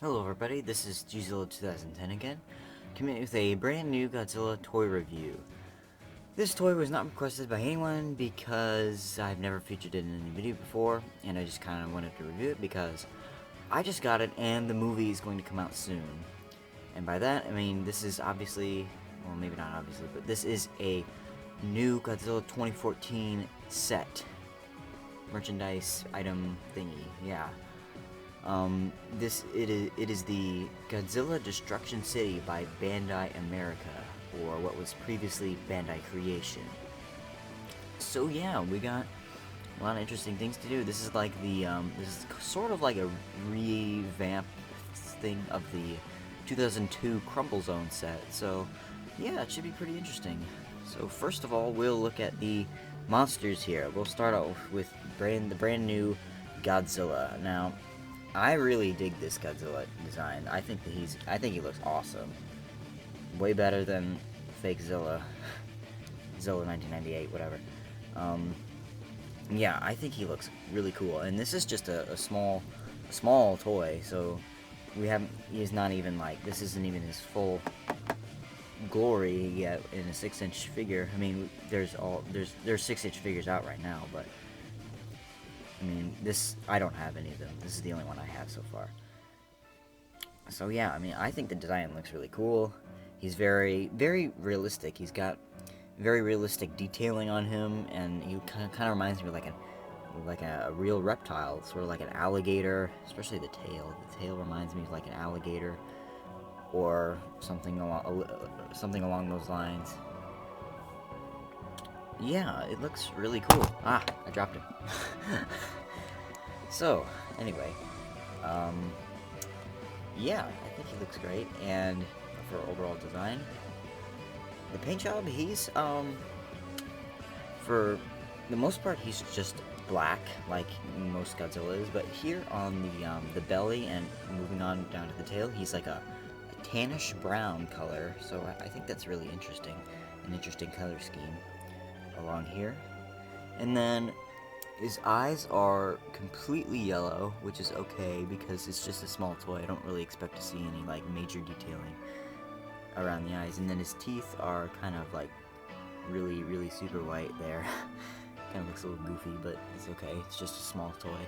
Hello everybody, this is Godzilla 2010 again, coming with a brand new Godzilla toy review. This toy was not requested by anyone because I've never featured it in any video before, and I just kind of wanted to review it because I just got it and the movie is going to come out soon. And by that, I mean this is obviously, well maybe not obviously, but this is a new Godzilla 2014 set, merchandise item thingy, yeah. It is the Godzilla Destruction City by Bandai America, or what was previously Bandai Creation. So yeah, we got a lot of interesting things to do. This is like this is sort of like a revamp thing of the 2002 Crumble Zone set. So yeah, it should be pretty interesting. So first of all, we'll look at the monsters here. We'll start off with the brand new Godzilla. Now, I really dig this Godzilla design. I think he looks awesome. Way better than fake Zilla. Zilla 1998, whatever. Yeah, I think he looks really cool. And this is just a small toy, so he's not even like, this isn't even his full glory yet in a 6-inch figure. I mean, there's 6-inch figures out right now, but I mean, I don't have any of them. This is the only one I have so far. So yeah, I mean, I think the design looks really cool. He's very realistic. He's got very realistic detailing on him, and he kind of reminds me of like a real reptile, sort of like an alligator, especially the tail. The tail reminds me of like an alligator, or something along those lines. Yeah, it looks really cool. Ah, I dropped it. So, anyway, yeah, I think he looks great, and for overall design, the paint job, he's, for the most part, he's just black, like most Godzilla is, but here on the belly and moving on down to the tail, he's like a tannish brown color, so I think that's really interesting, an interesting color scheme along here. And then his eyes are completely yellow, which is okay because it's just a small toy. I don't really expect to see any like major detailing around the eyes. And then his teeth are kind of like really super white there. Kind of looks a little goofy, but it's okay. It's just a small toy.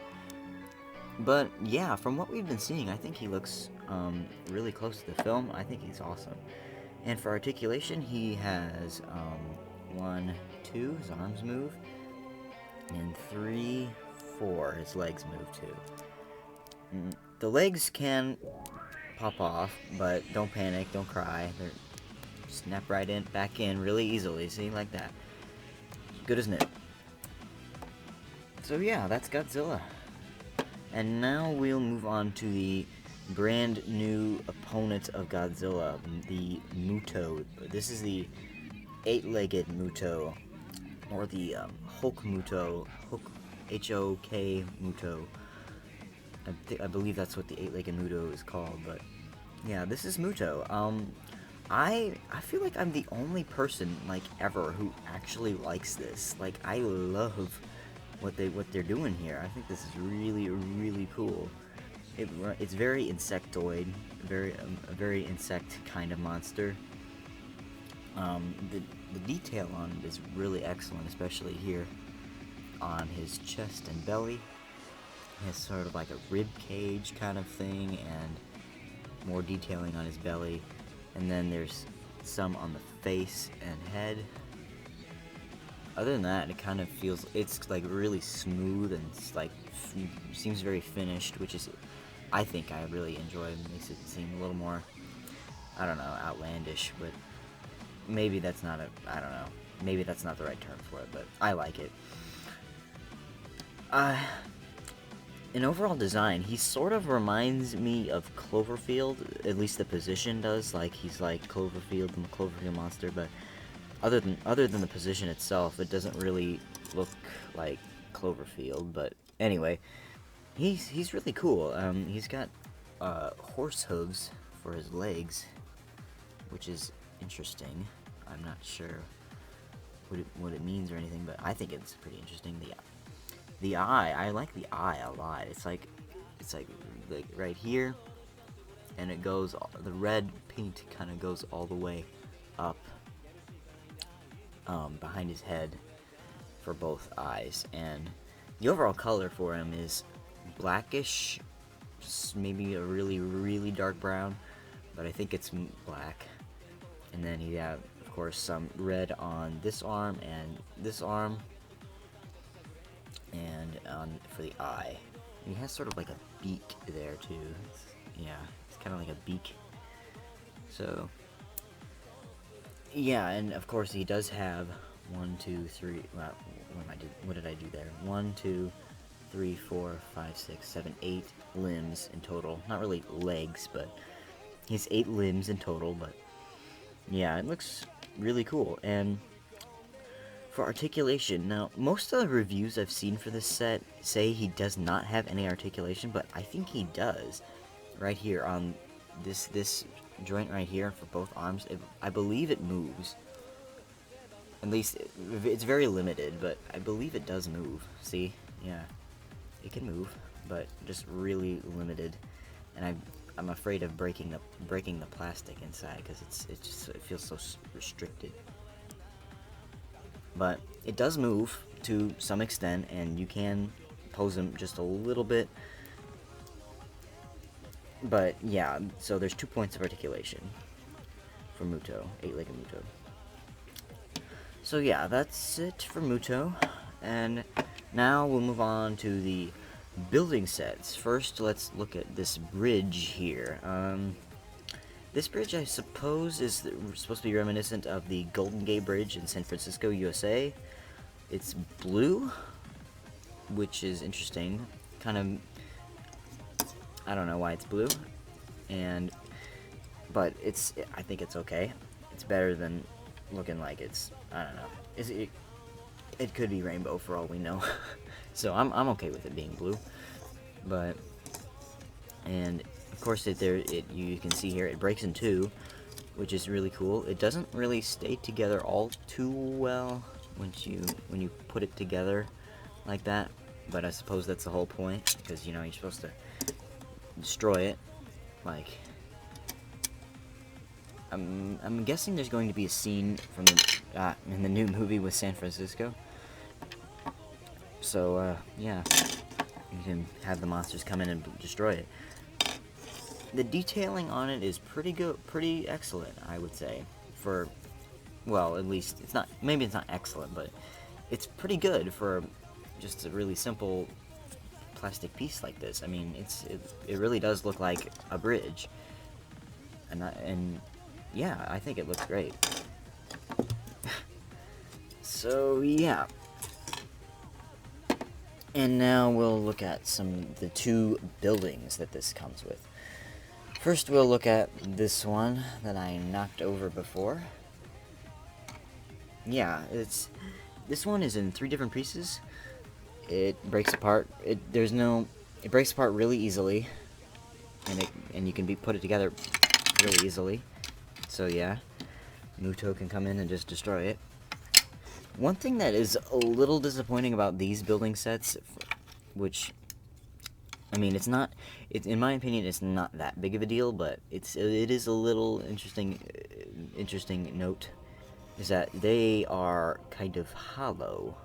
But yeah, from what we've been seeing, I think he looks really close to the film. I think he's awesome. And for articulation, he has 1, 2, his arms move, and 3, 4, his legs move too. The legs can pop off, but don't panic, don't cry. They snap right in, back in really easily. See, like that. Good as new. So yeah, that's Godzilla. And now we'll move on to the brand new opponent of Godzilla, the Muto. This is the 8-legged Muto, or the Hulk Muto, H-O-K Muto. I believe that's what the 8-legged Muto is called, but yeah, this is Muto. I feel like I'm the only person like ever who actually likes this. Like, I love what they're doing here. I think this is really cool. It's very insectoid, a very insect kind of monster. The detail on it is really excellent, especially here on his chest and belly. He has sort of like a rib cage kind of thing, and more detailing on his belly. And then there's some on the face and head. Other than that, it kind of feels, it's like really smooth and it's like seems very finished, which is, I think I really enjoy. It makes it seem a little more, I don't know, outlandish, but maybe that's not I don't know, maybe that's not the right term for it, but I like it. In overall design, he sort of reminds me of Cloverfield, at least the position does, like he's like Cloverfield and the Cloverfield monster, but other than the position itself, it doesn't really look like Cloverfield. But anyway, he's really cool. He's got horse hooves for his legs, which is interesting. I'm not sure what it means or anything, but I think it's pretty interesting. The eye, I like the eye a lot. It's like right here, and it goes, the red paint kind of goes all the way up behind his head for both eyes, and the overall color for him is blackish, maybe a really dark brown, but I think it's black. And then he have, of course, some red on this arm and this arm, and for the eye. And he has sort of like a beak there too. Yeah, it's kind of like a beak. So yeah, and of course he does have 1, 2, 3. Well, what did I do there? 1, 2, 3, 4, 5, 6, 7, 8 limbs in total. Not really legs, but he has 8 limbs in total. But yeah, it looks really cool. And for articulation, now most of the reviews I've seen for this set say he does not have any articulation, but I think he does. Right here on this joint right here for both arms, I believe it moves. At least it's very limited, but I believe it does move. See, yeah, it can move, but just really limited. And I'm afraid of breaking the plastic inside because it feels so restricted. But it does move to some extent, and you can pose him just a little bit. But yeah, so there's 2 points of articulation for Muto, 8-legged Muto. So yeah, that's it for Muto, and now we'll move on to the building sets. First, let's look at this bridge here. This bridge, I suppose, is supposed to be reminiscent of the Golden Gate Bridge in San Francisco, USA. It's blue, which is interesting. Kind of, I don't know why it's blue, but I think it's okay. It's better than looking like it's, I don't know. It could be rainbow for all we know. So I'm okay with it being blue. But, and of course you can see here it breaks in 2, which is really cool. It doesn't really stay together all too well when you put it together like that, but I suppose that's the whole point, because you're supposed to destroy it. Like, I'm guessing there's going to be a scene from in the new movie with San Francisco. So yeah, you can have the monsters come in and destroy it. The detailing on it is pretty good, pretty excellent, I would say. For, well, at least it's not. Maybe it's not excellent, but it's pretty good for just a really simple plastic piece like this. I mean, it really does look like a bridge, and yeah, I think it looks great. So yeah, and now we'll look at the 2 buildings that this comes with. First, we'll look at this one that I knocked over before. Yeah, this one is in 3 different pieces. It breaks apart. It breaks apart really easily, and you can put it together really easily. So yeah, Muto can come in and just destroy it. One thing that is a little disappointing about these building sets, which, I mean, in my opinion, it's not that big of a deal, but it is a little interesting note, is that they are kind of hollow.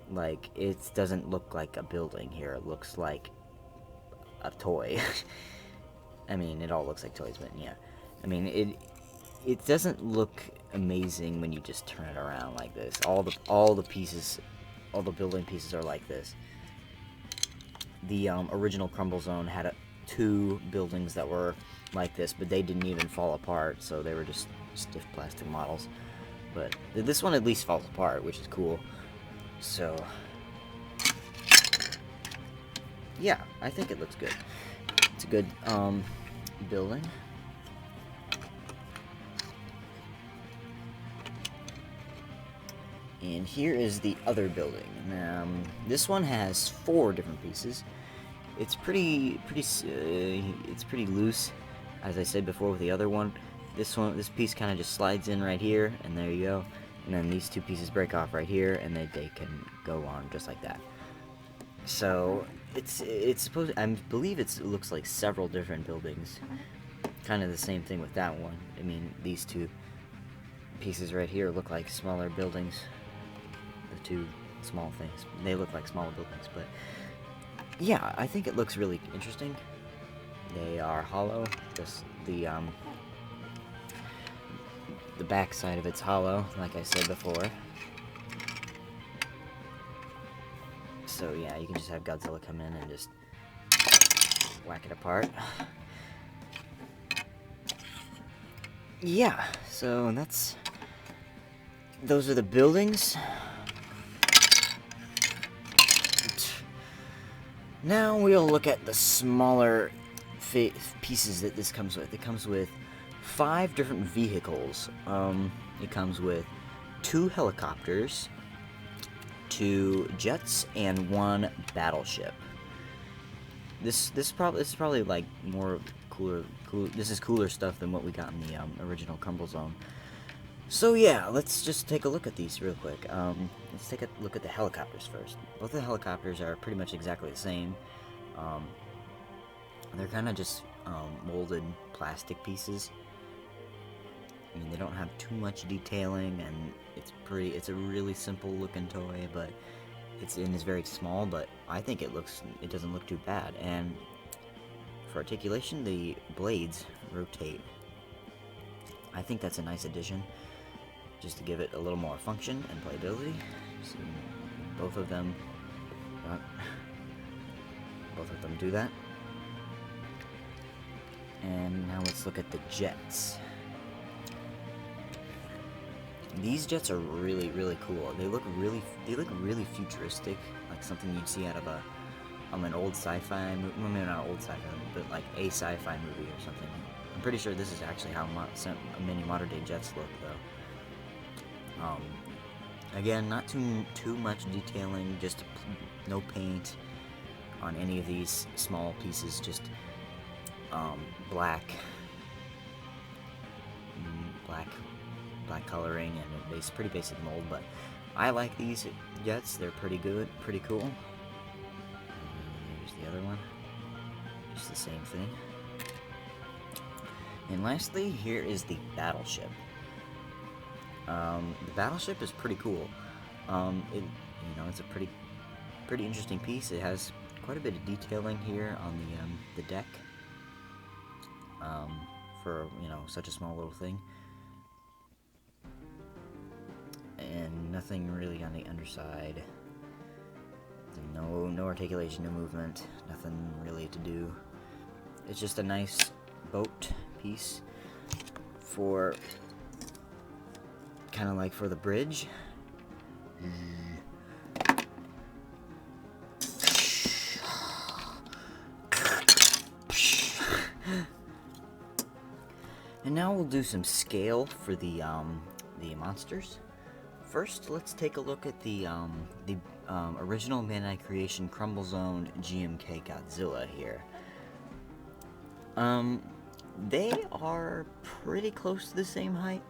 Like, it doesn't look like a building here. It looks like a toy. I mean, it all looks like toys, but yeah. I mean, it doesn't look amazing when you just turn it around like this. All the pieces, all the building pieces are like this. The original Crumble Zone had 2 buildings that were like this, but they didn't even fall apart, so they were just stiff plastic models. But this one at least falls apart, which is cool. So yeah, I think it looks good. It's a good building. And here is the other building. This one has 4 different pieces. It's pretty loose, as I said before with the other one. This piece kind of just slides in right here, and there you go. And then these 2 pieces break off right here, and they can go on just like that. So it's supposed. I believe it looks like several different buildings. Kind of the same thing with that one. I mean, these two pieces right here look like smaller buildings. The two small things. They look like smaller buildings, but yeah, I think it looks really interesting. They are hollow. Just the back side of it's hollow, like I said before. So yeah, you can just have Godzilla come in and just whack it apart. Yeah, so those are the buildings. Now we'll look at the smaller pieces that this comes with. It comes with 5 different vehicles. It comes with 2 helicopters, 2 jets, and 1 battleship. This is probably like more cooler. This is cooler stuff than what we got in the original Crumble Zone. So yeah, let's just take a look at these real quick. Let's take a look at the helicopters first. Both the helicopters are pretty much exactly the same. They're kind of just molded plastic pieces. I mean, they don't have too much detailing, and it's a really simple looking toy, but it's very small, but I think it doesn't look too bad. And for articulation, the blades rotate. I think that's a nice addition, just to give it a little more function and playability. So both of them do that. And now let's look at the jets. These jets are really, really cool. They look really futuristic, like something you'd see out of an old sci-fi movie. Well, maybe not old sci-fi, but like a sci-fi movie or something. I'm pretty sure this is actually how many modern-day jets look, though. Again, not too much detailing, just no paint on any of these small pieces, just black coloring, and a pretty basic mold. But I like these jets. They're pretty good, pretty cool. And there's the other one, just the same thing. And lastly, here is the battleship. The battleship is pretty cool. It's a pretty interesting piece. It has quite a bit of detailing here on the deck. For such a small little thing, and nothing really on the underside. No articulation, no movement, nothing really to do. It's just a nice boat piece for kind of like for the bridge. And now we'll do some scale for the monsters. First, let's take a look at the original Bandai creation Crumble Zone GMK Godzilla here. They are pretty close to the same height,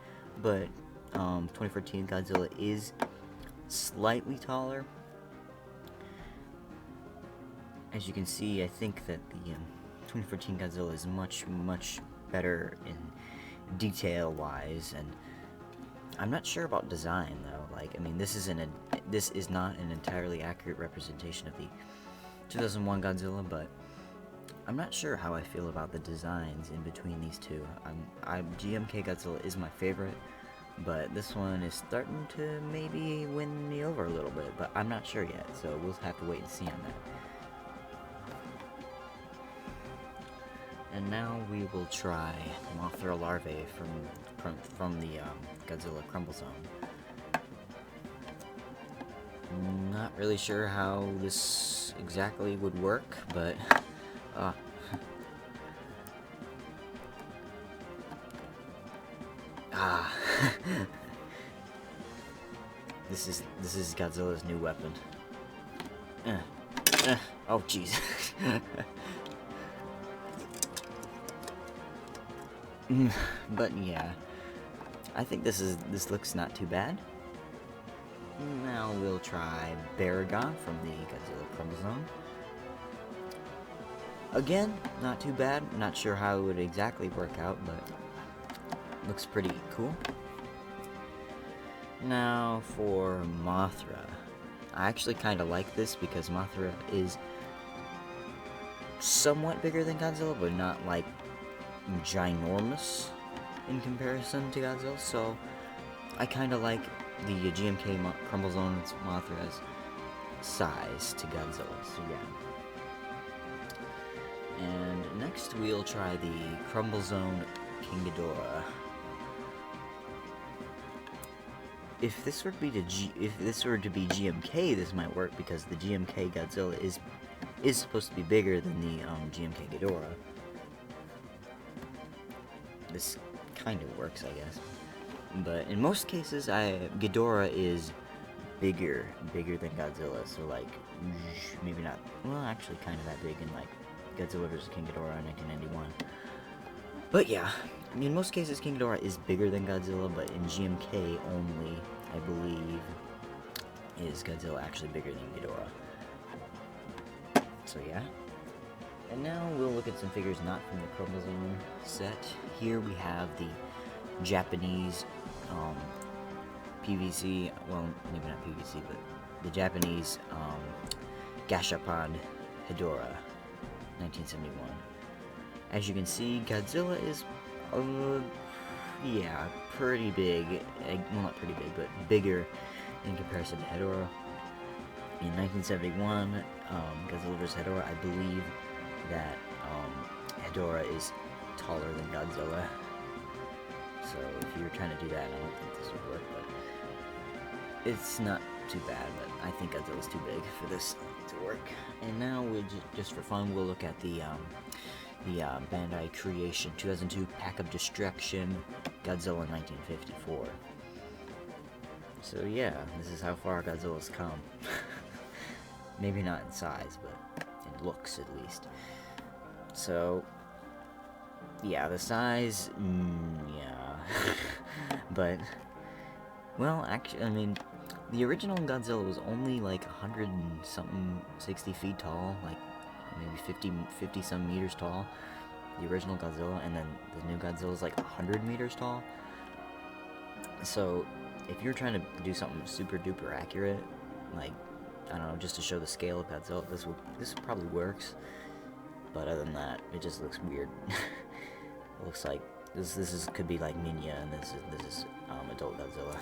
but 2014 Godzilla is slightly taller. As you can see, I think that the 2014 Godzilla is much better in detail-wise, and I'm not sure about design though. Like, I mean, this is not an entirely accurate representation of the 2001 Godzilla, but I'm not sure how I feel about the designs in between these two. GMK Godzilla is my favorite, but this one is starting to maybe win me over a little bit, but I'm not sure yet, so we'll have to wait and see on that. And now we will try Mothra larvae from the Godzilla Crumble Zone. Not really sure how this exactly would work, but this is Godzilla's new weapon. Oh jeez. But yeah, I think this looks not too bad. Now we'll try Baragon from the Godzilla Crumble Zone. Again, not too bad. Not sure how it would exactly work out, but looks pretty cool. Now for Mothra. I actually kind of like this because Mothra is somewhat bigger than Godzilla, but not like ginormous in comparison to Godzilla, so I kind of like the GMK Crumble Zone's Mothra's size to Godzilla, so yeah. And next we'll try the Crumble Zone King Ghidorah. If this were to be GMK, this might work because the GMK Godzilla is supposed to be bigger than the GMK Ghidorah. This kind of works, I guess. But in most cases, Ghidorah is bigger than Godzilla. So like, maybe not. Well, actually, kind of that big in like Godzilla vs. King Ghidorah in 1991. But yeah, in most cases, King Ghidorah is bigger than Godzilla. But in GMK only, I believe, is Godzilla actually bigger than Ghidorah. So yeah. And now we'll look at some figures not from the Crumble Zone set. Here we have the Japanese PVC, well, maybe not PVC, but the Japanese Gashapon Hedorah, 1971. As you can see, Godzilla is, yeah, pretty big. Well, not pretty big, but bigger in comparison to Hedorah. In 1971, Godzilla vs. Hedorah, I believe that Hedorah is taller than Godzilla. So if you were trying to do that, I don't think this would work, but it's not too bad, but I think Godzilla's too big for this to work. And now we'll just for fun, we'll look at the Bandai Creation 2002 Pack of Destruction Godzilla 1954. So yeah, this is how far Godzilla's come. Maybe not in size, but in looks at least. So yeah, the size, yeah. But, well, actually, I mean, the original Godzilla was only like 100 and something, 60 feet tall, like maybe 50 some meters tall, the original Godzilla, and then the new Godzilla is like 100 meters tall. So if you're trying to do something super duper accurate, like, I don't know, just to show the scale of Godzilla, this probably works. But other than that, it just looks weird. It looks like this could be like Minya, and this is adult Godzilla.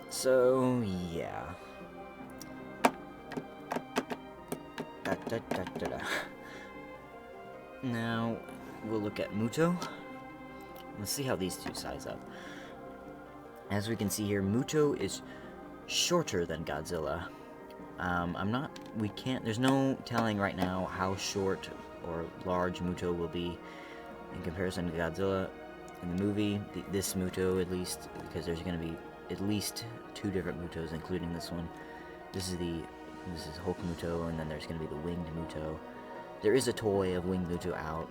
So yeah. Now we'll look at Muto. Let's see how these two size up. As we can see here, Muto is shorter than Godzilla. There's no telling right now how short or large Muto will be in comparison to Godzilla in the movie. This Muto, at least, because there's going to be at least 2 different Mutos, including this one. This is Hulk Muto, and then there's going to be the Winged Muto. There is a toy of Winged Muto out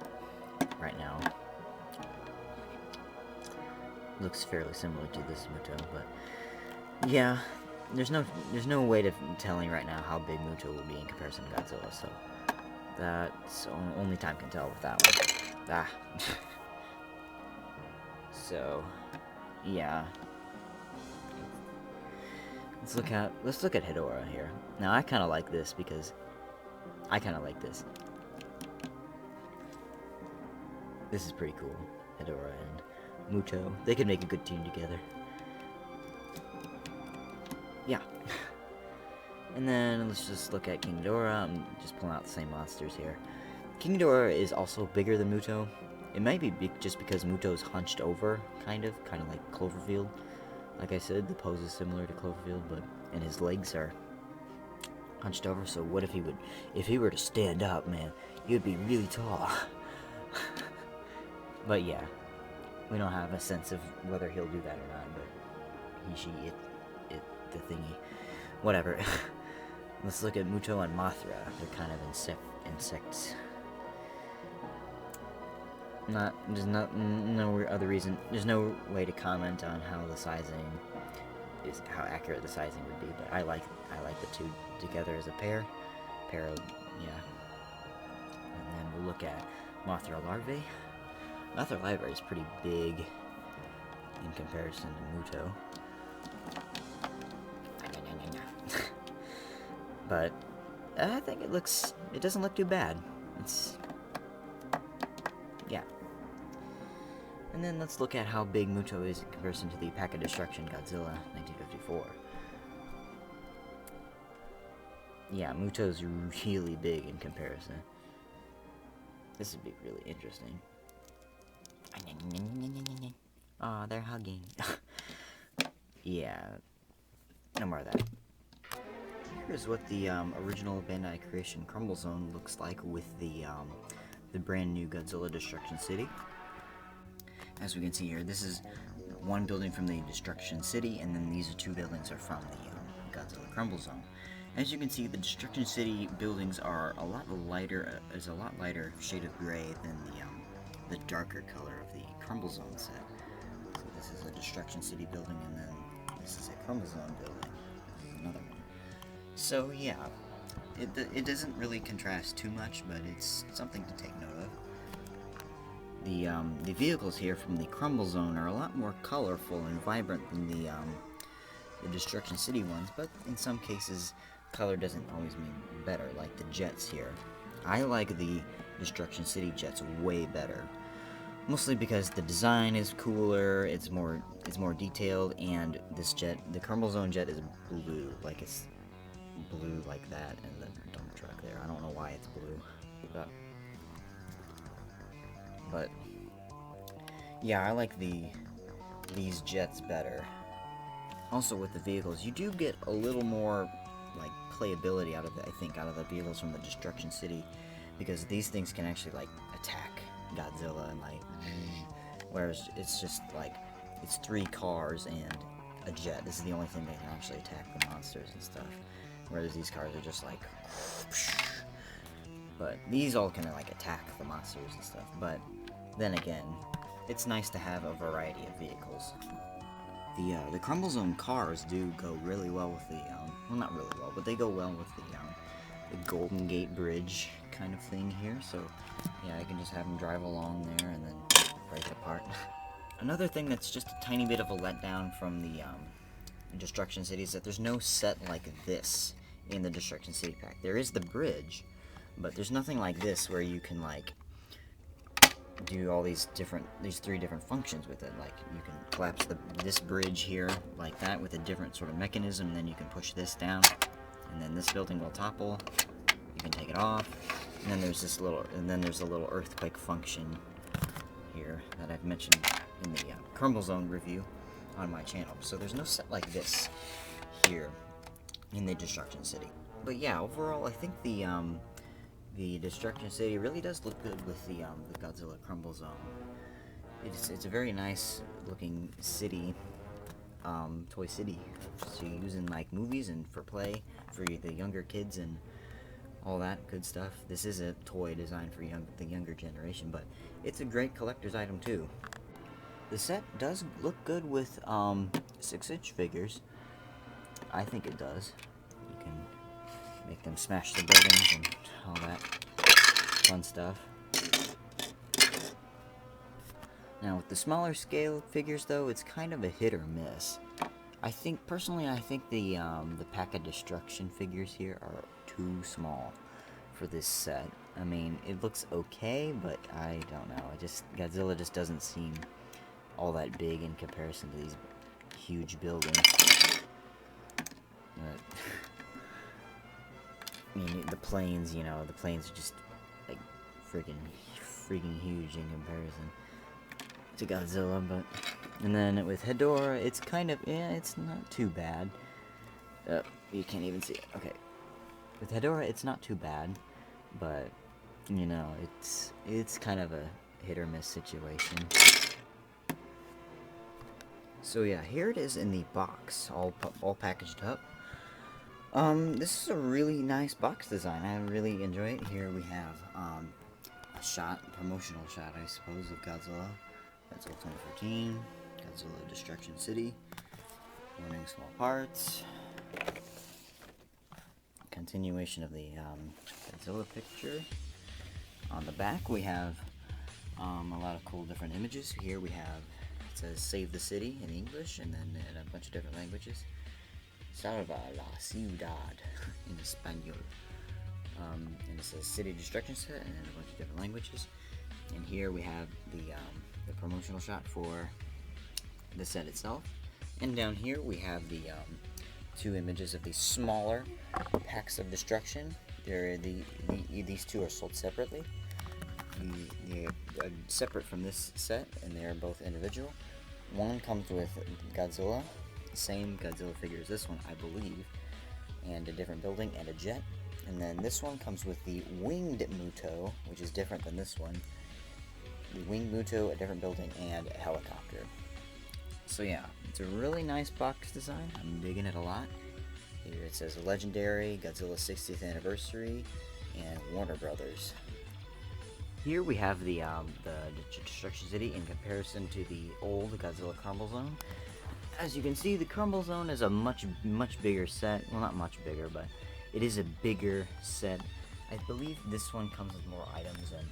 right now. Looks fairly similar to this Muto, but yeah. There's no way to telling right now how big Muto will be in comparison to Godzilla, so that's only time can tell with that one. Ah. So, yeah. Let's look at Hedorah here. Now I kind of like this because this is pretty cool. Hedorah and Muto, they could make a good team together. Yeah. And then let's just look at King Ghidorah. I'm just pulling out the same monsters here. King Ghidorah is also bigger than Muto. It might be just because Muto's hunched over, kind of like Cloverfield. Like I said, the pose is similar to Cloverfield, and his legs are hunched over. So what if he were to stand up, man? He would be really tall. But yeah, we don't have a sense of whether he'll do that or not. But the thingy, whatever. Let's look at Muto and Mothra. They're kind of insects. There's no other reason. There's no way to comment on how accurate the sizing would be. But I like the two together as a pair. Yeah. we'll look at Mothra larvae. Mothra larvae is pretty big in comparison to Muto. But I think it doesn't look too bad. Yeah. And then let's look at how big Muto is in comparison to the Pack of Destruction Godzilla 1954. Yeah, Muto's really big in comparison. This would be really interesting. Aw, they're hugging. Yeah, no more of that. Here's what the original Bandai Creation Crumble Zone looks like with the brand new Godzilla Destruction City. As we can see here, this is one building from the Destruction City, and then these two buildings are from the Godzilla Crumble Zone. As you can see, the Destruction City buildings are a lot lighter, is a lot lighter shade of gray than the darker color of the Crumble Zone set. So this is a Destruction City building, and then this is a Crumble Zone building. This is another one. So yeah, it doesn't really contrast too much, but it's something to take note of. The vehicles here from the Crumble Zone are a lot more colorful and vibrant than the Destruction City ones, but in some cases, color doesn't always mean better, like the jets here. I like the Destruction City jets way better, mostly because the design is cooler, it's more detailed, and this jet, the Crumble Zone jet, is blue, like it's blue like that, and the dump truck there. I don't know why it's blue, but yeah, I like these jets better. Also, with the vehicles, you do get a little more like playability out of the vehicles from the Destruction City, because these things can actually like attack Godzilla and like, whereas it's just like it's 3 cars and a jet. This is the only thing that can actually attack the monsters and stuff, whereas these cars are just like, but these all can like attack the monsters and stuff. But then again, it's nice to have a variety of vehicles. The Crumble Zone cars do go really well with the, well, not really well, but they go well with the Golden Gate Bridge kind of thing here. So yeah, I can just have them drive along there and then break it apart. Another thing that's just a tiny bit of a letdown from the Destruction City is that there's no set like this in the Destruction City pack. There is the bridge, but there's nothing like this where you can like do all these 3 different functions with it. Like you can collapse this bridge here like that with a different sort of mechanism, and then you can push this down, and then this building will topple. You can take it off, and then there's a little earthquake function here that I've mentioned in the Crumble Zone review on my channel. So there's no set like this here in the Destruction City. But yeah, overall, I think the Destruction City really does look good with the Godzilla Crumble Zone. It's a very nice looking city, toy city, to use in like movies and for play for the younger kids and all that good stuff. This is a toy designed for the younger generation, but it's a great collector's item too. The set does look good with 6-inch figures. I think it does. You can make them smash the buildings and all that fun stuff. Now with the smaller scale figures though, it's kind of a hit or miss. Personally I think the Pack of Destruction figures here are too small for this set. I mean, it looks okay, but I don't know. Godzilla just doesn't seem all that big in comparison to these huge buildings. But I mean, the planes are just like freaking huge in comparison to Godzilla. But and then with Hedorah, it's kind of, it's not too bad. You can't even see it. Okay, with Hedorah, it's not too bad, but you know, it's kind of a hit or miss situation. So yeah, here it is in the box, all packaged up. This is a really nice box design. I really enjoy it. Here we have a promotional shot, I suppose, of Godzilla. Godzilla 2014, Godzilla Destruction City, warning small parts, continuation of the Godzilla picture, On the back we have a lot of cool different images. Here we have, it says "Save the City" in English, and then in a bunch of different languages. Salva la ciudad in Espanol. And it says "City Destruction Set" and a bunch of different languages. And here we have the promotional shot for the set itself. And down here we have the two images of the smaller packs of destruction. These two are sold separately. They're separate from this set, and they are both individual. One comes with Godzilla, same Godzilla figure as this one, I believe, and a different building and a jet. And then this one comes with the winged Muto, which is different than this one. The winged Muto, a different building, and a helicopter. So yeah, it's a really nice box design. I'm digging it a lot. Here it says Legendary, Godzilla 60th Anniversary, and Warner Brothers. Here we have the Destruction City in comparison to the old Godzilla Crumble Zone. As you can see, the Crumble Zone is a much bigger set. Well, not much bigger, but it is a bigger set. I believe this one comes with more items and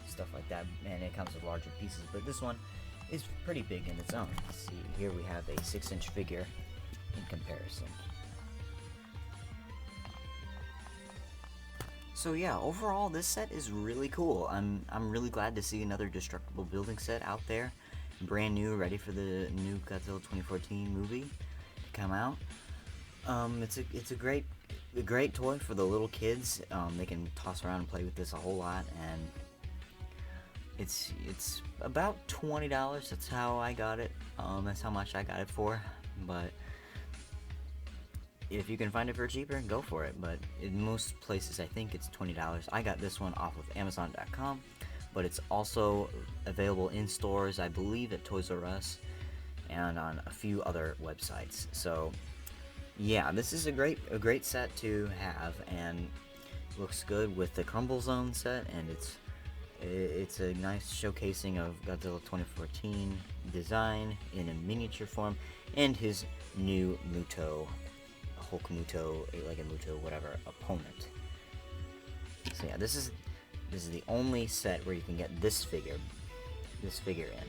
stuff like that, and it comes with larger pieces, but this one is pretty big in its own. See, here we have a 6-inch figure in comparison. So yeah, overall this set is really cool. I'm really glad to see another destructible building set out there, brand new, ready for the new Godzilla 2014 movie to come out. It's a great toy for the little kids. They can toss around and play with this a whole lot, and it's about $20. That's how I got it. That's how much I got it for. But if you can find it for cheaper, go for it. But in most places, I think it's $20. I got this one off of Amazon.com, but it's also available in stores, I believe, at Toys R Us and on a few other websites. So yeah, this is a great set to have, and looks good with the Crumble Zone set, and it's a nice showcasing of Godzilla 2014 design in a miniature form, and his new Muto, Hulk Muto, eight-legged Muto, whatever, opponent. So yeah, this is the only set where you can get this figure in,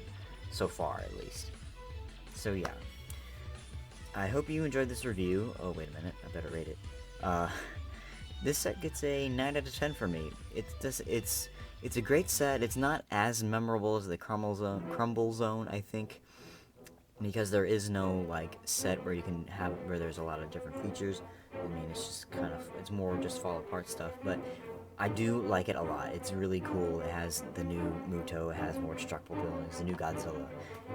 so far at least. So yeah, I hope you enjoyed this review. Oh wait a minute, I better rate it. This set gets a 9 out of 10 for me. It's a great set. It's not as memorable as the Crumble Zone, I think, because there is no like set where you can have where there's a lot of different features. I mean, it's just it's more just fall apart stuff, but I do like it a lot. It's really cool. It has the new Muto, it has more destructible buildings, the new Godzilla,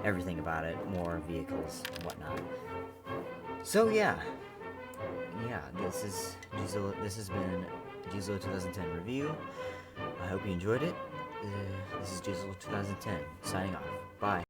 everything about it, more vehicles and whatnot. So yeah, this has been Godzilla 2010 review. I hope you enjoyed it. This is Godzilla 2010 signing off. Bye.